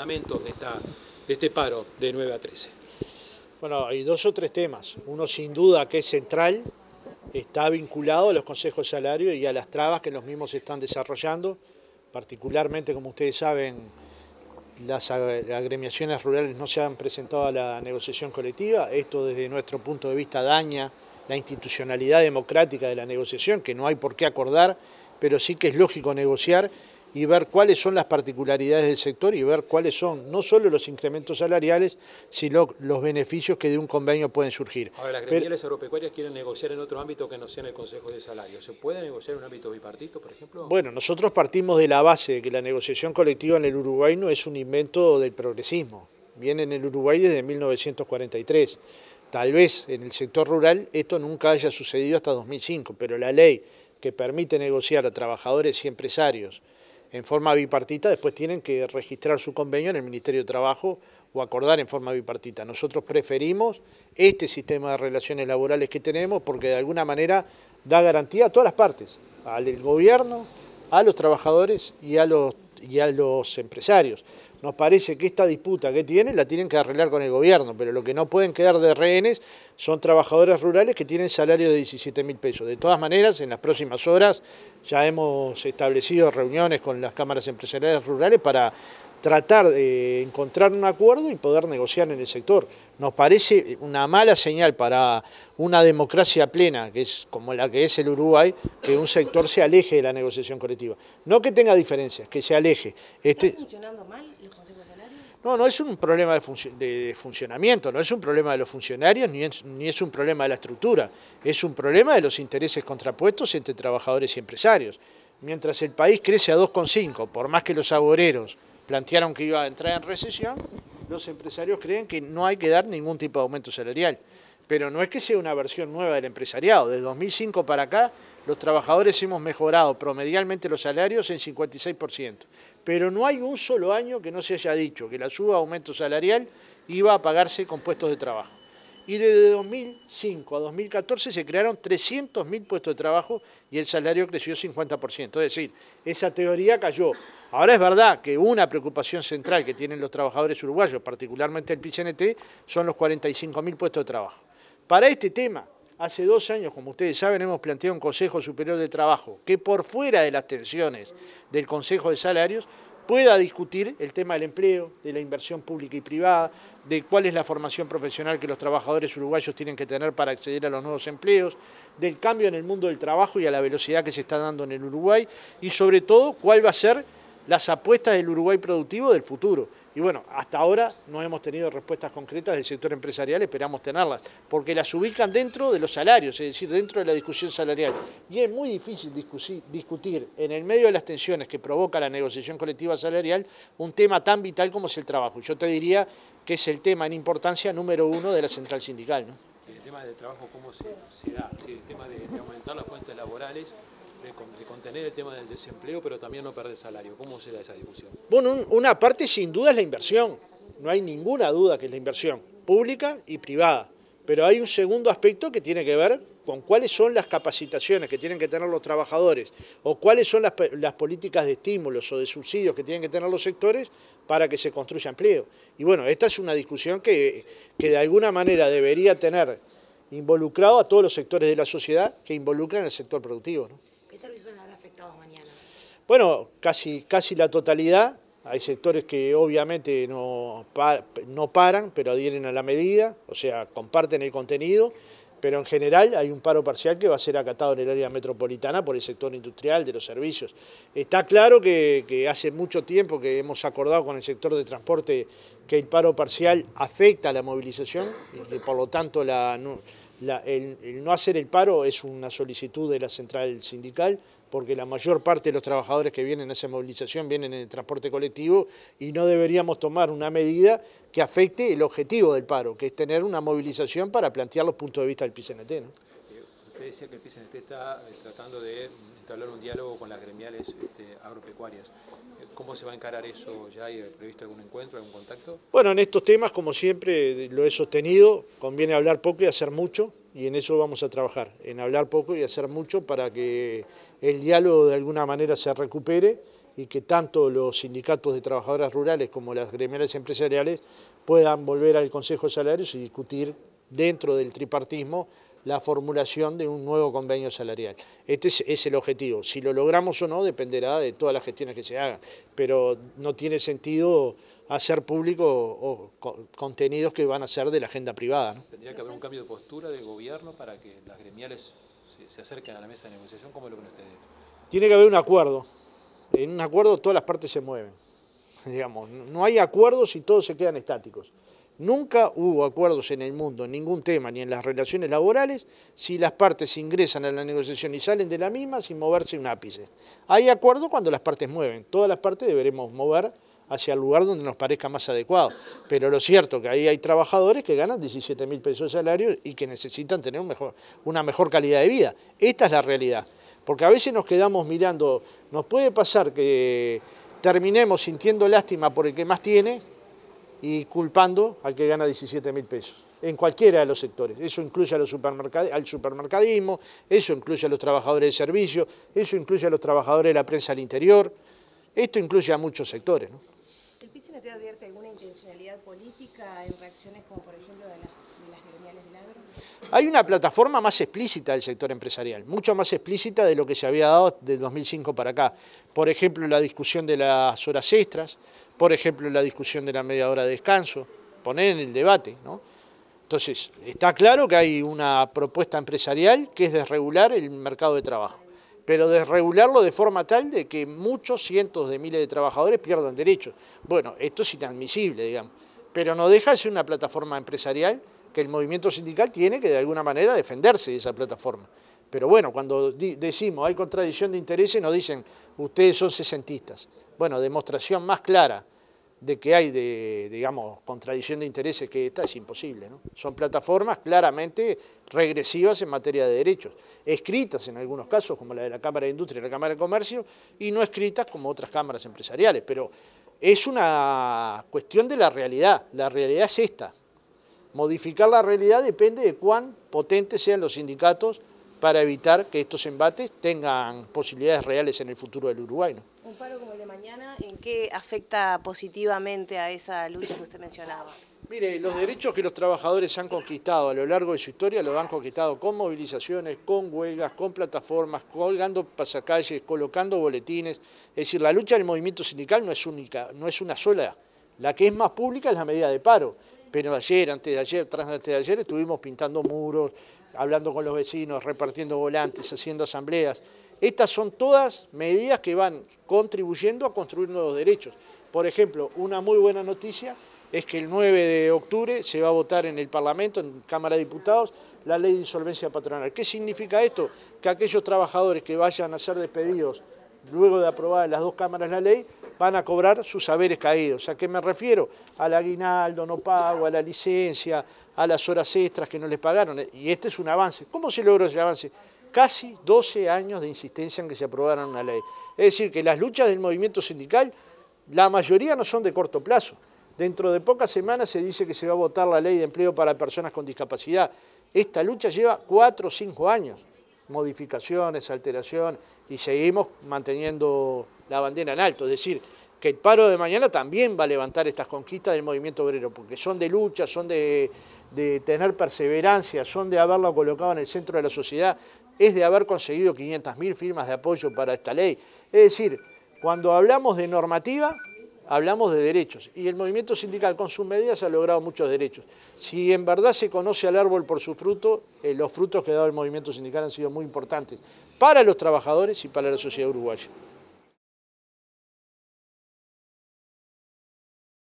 fundamentos de este paro de 9 a 13? Bueno, hay dos o tres temas. Uno sin duda que es central, está vinculado a los consejos de salario y a las trabas que los mismos están desarrollando, particularmente, como ustedes saben, las agremiaciones rurales no se han presentado a la negociación colectiva. Esto desde nuestro punto de vista daña la institucionalidad democrática de la negociación, que no hay por qué acordar, pero sí que es lógico negociar y ver cuáles son las particularidades del sector y ver cuáles son no solo los incrementos salariales, sino los beneficios que de un convenio pueden surgir. Ahora, las gremiales agropecuarias quieren negociar en otro ámbito que no sea en el Consejo de Salario. ¿Se puede negociar en un ámbito bipartito, por ejemplo? Bueno, nosotros partimos de la base de que la negociación colectiva en el Uruguay no es un invento del progresismo. Viene en el Uruguay desde 1943. Tal vez en el sector rural esto nunca haya sucedido hasta 2005, pero la ley que permite negociar a trabajadores y empresarios en forma bipartita, después tienen que registrar su convenio en el Ministerio de Trabajo o acordar en forma bipartita. Nosotros preferimos este sistema de relaciones laborales que tenemos porque de alguna manera da garantía a todas las partes, al gobierno, a los trabajadores y a los empresarios. Nos parece que esta disputa que tienen la tienen que arreglar con el gobierno, pero lo que no pueden quedar de rehenes son trabajadores rurales que tienen salario de 17.000 pesos. De todas maneras, en las próximas horas ya hemos establecido reuniones con las cámaras empresariales rurales para tratar de encontrar un acuerdo y poder negociar en el sector. Nos parece una mala señal para una democracia plena, que es como la que es el Uruguay, que un sector se aleje de la negociación colectiva. No que tenga diferencias, que se aleje. ¿Está funcionando mal los consejos de salario? No es un problema de funcionamiento, no es un problema de los funcionarios, ni es un problema de la estructura, es un problema de los intereses contrapuestos entre trabajadores y empresarios. Mientras el país crece a 2,5, por más que los agoreros plantearon que iba a entrar en recesión, los empresarios creen que no hay que dar ningún tipo de aumento salarial. Pero no es que sea una versión nueva del empresariado. Desde 2005 para acá, los trabajadores hemos mejorado promedialmente los salarios en 56%. Pero no hay un solo año que no se haya dicho que la suba de aumento salarial iba a pagarse con puestos de trabajo. Y desde 2005 a 2014 se crearon 300.000 puestos de trabajo y el salario creció 50%. Es decir, esa teoría cayó. Ahora es verdad que una preocupación central que tienen los trabajadores uruguayos, particularmente el PIT-CNT, son los 45.000 puestos de trabajo. Para este tema, hace 2 años, como ustedes saben, hemos planteado un Consejo Superior de Trabajo que por fuera de las tensiones del Consejo de Salarios pueda discutir el tema del empleo, de la inversión pública y privada, de cuál es la formación profesional que los trabajadores uruguayos tienen que tener para acceder a los nuevos empleos, del cambio en el mundo del trabajo y a la velocidad que se está dando en el Uruguay y sobre todo cuál va a ser las apuestas del Uruguay productivo del futuro. Y bueno, hasta ahora no hemos tenido respuestas concretas del sector empresarial, esperamos tenerlas, porque las ubican dentro de los salarios, es decir, dentro de la discusión salarial. Y es muy difícil discutir en el medio de las tensiones que provoca la negociación colectiva salarial un tema tan vital como es el trabajo. Yo te diría que es el tema en importancia número 1 de la central sindical, ¿no? El tema del trabajo, ¿cómo se da? Sí, el tema de aumentar las fuentes laborales, de contener el tema del desempleo, pero también no perder salario. ¿Cómo se da esa discusión? Bueno, una parte sin duda es la inversión. No hay ninguna duda que es la inversión, pública y privada. Pero hay un segundo aspecto que tiene que ver con cuáles son las capacitaciones que tienen que tener los trabajadores o cuáles son las políticas de estímulos o de subsidios que tienen que tener los sectores para que se construya empleo. Y bueno, esta es una discusión que de alguna manera debería tener involucrado a todos los sectores de la sociedad que involucran el sector productivo, ¿no? ¿Qué servicios habrá afectado mañana? Bueno, casi la totalidad. Hay sectores que obviamente no paran, pero adhieren a la medida, o sea, comparten el contenido, pero en general hay un paro parcial que va a ser acatado en el área metropolitana por el sector industrial, de los servicios. Está claro que hace mucho tiempo que hemos acordado con el sector de transporte que el paro parcial afecta a la movilización y que por lo tanto el no hacer el paro es una solicitud de la central sindical, porque la mayor parte de los trabajadores que vienen a esa movilización vienen en el transporte colectivo y no deberíamos tomar una medida que afecte el objetivo del paro, que es tener una movilización para plantear los puntos de vista del PIT-CNT, ¿no? Usted decía que el PIT-CNT está tratando de entablar un diálogo con las gremiales agropecuarias. ¿Cómo se va a encarar eso? ¿Ya hay previsto algún encuentro, algún contacto? Bueno, en estos temas, como siempre lo he sostenido, conviene hablar poco y hacer mucho, y en eso vamos a trabajar, en hablar poco y hacer mucho para que el diálogo de alguna manera se recupere y que tanto los sindicatos de trabajadoras rurales como las gremiales empresariales puedan volver al Consejo de Salarios y discutir dentro del tripartismo la formulación de un nuevo convenio salarial. Este es el objetivo. Si lo logramos o no dependerá de todas las gestiones que se hagan, pero no tiene sentido hacer público contenidos que van a ser de la agenda privada, ¿no? ¿Tendría que haber un cambio de postura del gobierno para que las gremiales se acerquen a la mesa de negociación? ¿Cómo lo ven ustedes? Tiene que haber un acuerdo. En un acuerdo todas las partes se mueven. Digamos, no hay acuerdos si todos se quedan estáticos. Nunca hubo acuerdos en el mundo, en ningún tema, ni en las relaciones laborales, si las partes ingresan a la negociación y salen de la misma sin moverse un ápice. Hay acuerdo cuando las partes mueven. Todas las partes deberemos mover hacia el lugar donde nos parezca más adecuado. Pero lo cierto es que ahí hay trabajadores que ganan 17.000 pesos de salario y que necesitan tener una mejor calidad de vida. Esta es la realidad. Porque a veces nos quedamos mirando, nos puede pasar que terminemos sintiendo lástima por el que más tiene y culpando al que gana 17.000 pesos, en cualquiera de los sectores. Eso incluye al supermercadismo, eso incluye a los trabajadores de servicio, eso incluye a los trabajadores de la prensa al interior, esto incluye a muchos sectores, ¿no? ¿El PIT-CNT advierte alguna intencionalidad política en reacciones como por ejemplo de las gremiales del agro? Hay una plataforma más explícita del sector empresarial, mucho más explícita de lo que se había dado desde 2005 para acá. Por ejemplo, la discusión de las horas extras, por ejemplo, la discusión de la media hora de descanso, poner en el debate, ¿no? Entonces, está claro que hay una propuesta empresarial que es desregular el mercado de trabajo, pero desregularlo de forma tal de que muchos cientos de miles de trabajadores pierdan derechos. Bueno, esto es inadmisible, digamos, pero no deja de ser una plataforma empresarial que el movimiento sindical tiene que de alguna manera defenderse de esa plataforma. Pero bueno, cuando decimos hay contradicción de intereses, nos dicen ustedes son sesentistas. Bueno, demostración más clara de que hay, digamos, contradicción de intereses que esta es imposible, ¿no? Son plataformas claramente regresivas en materia de derechos, escritas en algunos casos, como la de la Cámara de Industria y la Cámara de Comercio, y no escritas como otras cámaras empresariales, pero es una cuestión de la realidad es esta. Modificar la realidad depende de cuán potentes sean los sindicatos para evitar que estos embates tengan posibilidades reales en el futuro del Uruguay, ¿no? Un paro como el de mañana, ¿en qué afecta positivamente a esa lucha que usted mencionaba? Mire, los derechos que los trabajadores han conquistado a lo largo de su historia los han conquistado con movilizaciones, con huelgas, con plataformas, colgando pasacalles, colocando boletines. Es decir, la lucha del movimiento sindical no es única, no es una sola. La que es más pública es la medida de paro. Pero ayer, antes de ayer, tras antes de ayer, estuvimos pintando muros, hablando con los vecinos, repartiendo volantes, haciendo asambleas. Estas son todas medidas que van contribuyendo a construir nuevos derechos. Por ejemplo, una muy buena noticia es que el 9 de octubre se va a votar en el Parlamento, en Cámara de Diputados, la ley de insolvencia patronal. ¿Qué significa esto? Que aquellos trabajadores que vayan a ser despedidos luego de aprobar en las dos cámaras la ley, van a cobrar sus haberes caídos. ¿A qué me refiero? Al aguinaldo no pago, a la licencia, a las horas extras que no les pagaron. Y este es un avance. ¿Cómo se logró ese avance? Casi 12 años de insistencia en que se aprobara una ley. Es decir, que las luchas del movimiento sindical, la mayoría no son de corto plazo. Dentro de pocas semanas se dice que se va a votar la ley de empleo para personas con discapacidad. Esta lucha lleva 4 o 5 años. Modificaciones, alteraciones, y seguimos manteniendo la bandera en alto. Es decir, que el paro de mañana también va a levantar estas conquistas del movimiento obrero, porque son de lucha, son de tener perseverancia, son de haberlo colocado en el centro de la sociedad, es de haber conseguido 500.000 firmas de apoyo para esta ley. Es decir, cuando hablamos de normativa, hablamos de derechos, y el movimiento sindical con sus medidas ha logrado muchos derechos. Si en verdad se conoce al árbol por su fruto, los frutos que ha dado el movimiento sindical han sido muy importantes para los trabajadores y para la sociedad uruguaya.